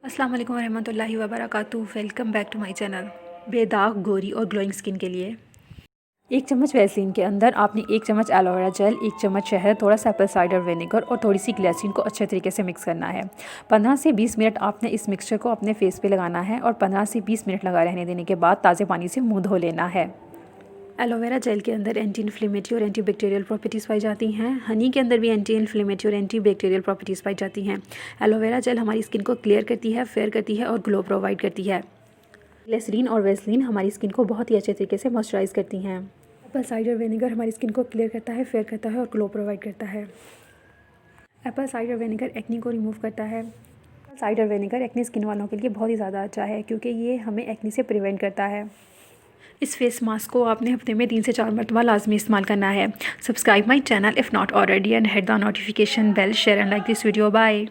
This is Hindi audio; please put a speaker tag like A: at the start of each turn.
A: अस्सलाम वालेकुम रहमतुल्लाहि व बरकातुहू। Welcome back to my channel. बेदाग, गोरी और ग्लोइंग स्किन के लिए 1 चम्मच वैसलीन के अंदर आपने 1 चम्मच एलोवेरा जेल, 1 चम्मच शहद, थोड़ा सा एप्पल साइडर विनेगर और थोड़ी सी ग्लिसरीन को अच्छे तरीके से मिक्स करना है। 15 से 20 मिनट आपने इस मिक्सचर को अपने फेस पे लगाना है और 15 से 20 मिनट लगा रहने देने के बाद ताज़े पानी से मुँह धो लेना है। एलोवेरा जेल के अंदर एंटी इन्फ्लेमेटरी और एंटी बैक्टीरियल प्रॉपर्टीज़ पाई जाती हैं। हनी के अंदर भी एंटी इन्फ्लेमेटरी और एंटी बैक्टीरियल प्रॉपर्टीज़ पाई जाती हैं। एलोवेरा जेल हमारी स्किन को क्लियर करती है, फेयर करती है और ग्लो प्रोवाइड करती है। ग्लिसरीन और वैसलीन हमारी स्किन को बहुत ही अच्छे तरीके से मॉइस्चराइज करती हैं। एप्पल साइडर विनेगर हमारी स्किन को क्लियर करता है, फेयर करता है और ग्लो प्रोवाइड करता है। एप्पल साइडर विनेगर एक्ने को रिमूव करता है। Apple cider vinegar acne skin वालों के लिए बहुत ही ज़्यादा अच्छा है क्योंकि ये हमें एक्ने से प्रिवेंट करता है। इस फेस मास्क को आपने हफ्ते में 3 से 4 मरतबा लाजमी इस्तेमाल करना है। Subscribe my channel if not already and hit the notification bell, share and like this video. Bye.